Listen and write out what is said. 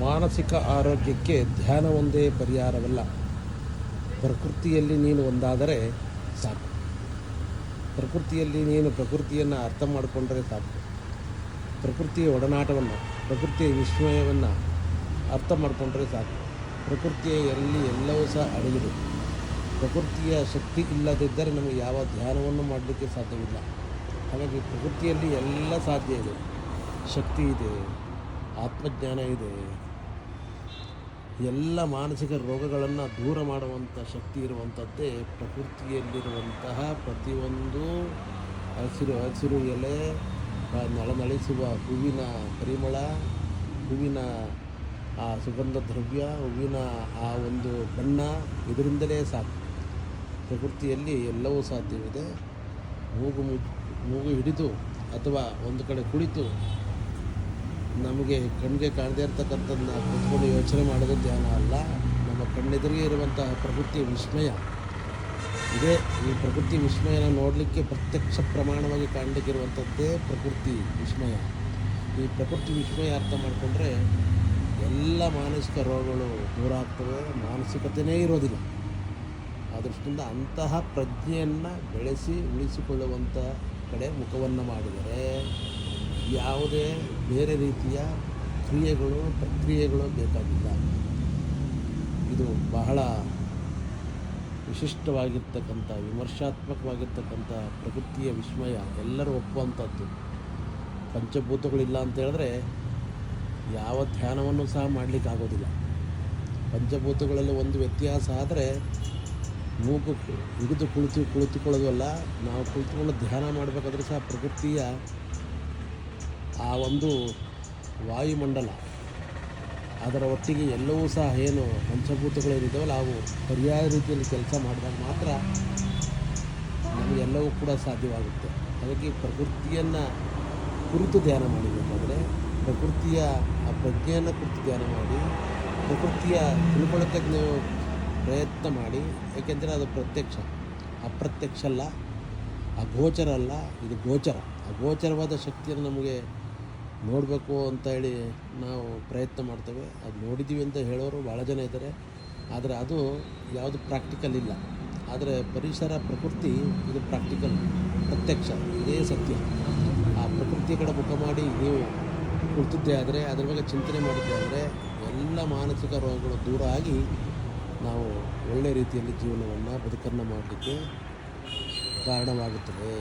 ಮಾನಸಿಕ ಆರೋಗ್ಯಕ್ಕೆ ಧ್ಯಾನ ಒಂದೇ ಪರಿಹಾರವಲ್ಲ. ಪ್ರಕೃತಿಯಲ್ಲಿ ನೀನು ಒಂದಾದರೆ ಸಾಕು. ಪ್ರಕೃತಿಯಲ್ಲಿ ನೀನು ಪ್ರಕೃತಿಯನ್ನು ಅರ್ಥ ಮಾಡಿಕೊಂಡ್ರೆ ಸಾಕು. ಪ್ರಕೃತಿಯ ಒಡನಾಟವನ್ನು, ಪ್ರಕೃತಿಯ ವಿಸ್ಮಯವನ್ನು ಅರ್ಥ ಮಾಡಿಕೊಂಡ್ರೆ ಸಾಕು. ಪ್ರಕೃತಿಯಲ್ಲಿ ಎಲ್ಲವೂ ಸಹ ಅಡಗಿದೆ. ಪ್ರಕೃತಿಯ ಶಕ್ತಿ ಇಲ್ಲದಿದ್ದರೆ ನಮಗೆ ಯಾವ ಧ್ಯಾನವನ್ನು ಮಾಡಲಿಕ್ಕೆ ಸಾಧ್ಯವಿಲ್ಲ. ಹಾಗಾಗಿ ಪ್ರಕೃತಿಯಲ್ಲಿ ಎಲ್ಲ ಸಾಧ್ಯ ಇದೆ. ಶಕ್ತಿ ಇದೆ, ಆತ್ಮಜ್ಞಾನ ಇದೆ. ಎಲ್ಲ ಮಾನಸಿಕ ರೋಗಗಳನ್ನು ದೂರ ಮಾಡುವಂಥ ಶಕ್ತಿ ಇರುವಂಥದ್ದೇ ಪ್ರಕೃತಿಯಲ್ಲಿರುವಂತಹ ಪ್ರತಿಯೊಂದು ಹಸಿರು ಎಲೆ, ನಳನಳಿಸುವ ಹೂವಿನ ಪರಿಮಳ, ಹೂವಿನ ಆ ಸುಗಂಧ ದ್ರವ್ಯ, ಹೂವಿನ ಆ ಒಂದು ಬಣ್ಣ, ಇದರಿಂದಲೇ ಸಾಕು. ಪ್ರಕೃತಿಯಲ್ಲಿ ಎಲ್ಲವೂ ಸಾಧ್ಯವಿದೆ. ಮೂಗು ಹಿಡಿದು ಅಥವಾ ಒಂದು ಕಡೆ ಕುಳಿತು ನಮಗೆ ಕಣ್ಣಿಗೆ ಕಾಣದೇ ಇರ್ತಕ್ಕಂಥದ್ದನ್ನ ಕೂತ್ಕೊಂಡು ಯೋಚನೆ ಮಾಡೋದು ಧ್ಯಾನ ಅಲ್ಲ. ನಮ್ಮ ಕಣ್ಣೆದುರಿಗೆ ಇರುವಂತಹ ಪ್ರಕೃತಿಯ ವಿಸ್ಮಯ ಇದೆ. ಈ ಪ್ರಕೃತಿ ವಿಸ್ಮಯನ ನೋಡಲಿಕ್ಕೆ ಪ್ರತ್ಯಕ್ಷ ಪ್ರಮಾಣವಾಗಿ ಕಾಣಲಿಕ್ಕಿರುವಂಥದ್ದೇ ಪ್ರಕೃತಿ ವಿಸ್ಮಯ. ಈ ಪ್ರಕೃತಿ ವಿಸ್ಮಯ ಅರ್ಥ ಮಾಡಿಕೊಂಡ್ರೆ ಎಲ್ಲ ಮಾನಸಿಕ ರೋಗಗಳು ದೂರ ಆಗ್ತವೆ, ಮಾನಸಿಕತೆಯೇ ಇರೋದಿಲ್ಲ. ಆ ದೃಷ್ಟಿಯಿಂದ ಅಂತಹ ಪ್ರಜ್ಞೆಯನ್ನು ಬೆಳೆಸಿ ಉಳಿಸಿಕೊಳ್ಳುವಂಥ ಕಡೆ ಮುಖವನ್ನು ಮಾಡಿದರೆ ಯಾವುದೇ ಬೇರೆ ರೀತಿಯ ಪ್ರಕ್ರಿಯೆಗಳು ಬೇಕಾಗಿಲ್ಲ. ಇದು ಬಹಳ ವಿಶಿಷ್ಟವಾಗಿರ್ತಕ್ಕಂಥ, ವಿಮರ್ಶಾತ್ಮಕವಾಗಿರ್ತಕ್ಕಂಥ ಪ್ರಕೃತಿಯ ವಿಸ್ಮಯ ಎಲ್ಲರೂ ಒಪ್ಪುವಂಥದ್ದು. ಪಂಚಭೂತಗಳಿಲ್ಲ ಅಂತ ಹೇಳಿದ್ರೆ ಯಾವ ಧ್ಯಾನವನ್ನು ಸಹ ಮಾಡಲಿಕ್ಕಾಗೋದಿಲ್ಲ. ಪಂಚಭೂತಗಳಲ್ಲಿ ಒಂದು ವ್ಯತ್ಯಾಸ ಆದರೆ ಮೂಗು ಹಿಡಿದು ಕುಳಿತುಕೊಳ್ಳೋದಲ್ಲ, ನಾವು ಕುಳಿತುಕೊಂಡು ಧ್ಯಾನ ಮಾಡಬೇಕಾದ್ರೆ ಸಹ ಪ್ರಕೃತಿಯ ಆ ಒಂದು ವಾಯುಮಂಡಲ, ಅದರ ಒಟ್ಟಿಗೆ ಎಲ್ಲವೂ ಸಹ ಏನು ಪಂಚಭೂತಗಳೇನಿದ್ದಾವಲ್ಲ ಅವು ಸರಿಯಾದ ರೀತಿಯಲ್ಲಿ ಕೆಲಸ ಮಾಡಿದಾಗ ಮಾತ್ರ ನಮಗೆಲ್ಲವೂ ಕೂಡ ಸಾಧ್ಯವಾಗುತ್ತೆ. ಹಾಗಾಗಿ ಪ್ರಕೃತಿಯನ್ನು ಕುರಿತು ಧ್ಯಾನ ಮಾಡಬೇಕಾದ್ರೆ ಪ್ರಕೃತಿಯ ಆ ಪ್ರಜ್ಞೆಯನ್ನು ಕುರಿತು ಧ್ಯಾನ ಮಾಡಿ, ಪ್ರಕೃತಿಯ ತಿಳುವಳಿಕೆಗೆ ನೀವು ಪ್ರಯತ್ನ ಮಾಡಿ. ಏಕೆಂದರೆ ಅದು ಪ್ರತ್ಯಕ್ಷ, ಅಪ್ರತ್ಯಕ್ಷ ಅಲ್ಲ, ಅಗೋಚರ ಅಲ್ಲ, ಇದು ಗೋಚರ. ಅಗೋಚರವಾದ ಶಕ್ತಿಯನ್ನು ನಮಗೆ ನೋಡಬೇಕು ಅಂತ ಹೇಳಿ ನಾವು ಪ್ರಯತ್ನ ಮಾಡ್ತೇವೆ. ಅದು ನೋಡಿದ್ದೀವಿ ಅಂತ ಹೇಳೋರು ಭಾಳ ಜನ ಇದ್ದಾರೆ. ಆದರೆ ಅದು ಯಾವುದು ಪ್ರಾಕ್ಟಿಕಲ್ ಇಲ್ಲ. ಆದರೆ ಪರಿಸರ, ಪ್ರಕೃತಿ ಇದು ಪ್ರಾಕ್ಟಿಕಲ್, ಪ್ರತ್ಯಕ್ಷ, ಇದೇ ಸತ್ಯ. ಆ ಪ್ರಕೃತಿಯ ಕಡೆ ಮುಖ ಮಾಡಿ ನೀವು ಕುಳಿತಿದ್ದೇ ಆದರೆ, ಅದರ ಬಗ್ಗೆ ಚಿಂತನೆ ಮಾಡಿದ್ದೇ ಆದರೆ ಎಲ್ಲ ಮಾನಸಿಕ ರೋಗಗಳು ದೂರ ಆಗಿ ನಾವು ಒಳ್ಳೆಯ ರೀತಿಯಲ್ಲಿ ಜೀವನವನ್ನು ಬದುಕನ್ನು ಮಾಡಲಿಕ್ಕೆ ಕಾರಣವಾಗುತ್ತದೆ.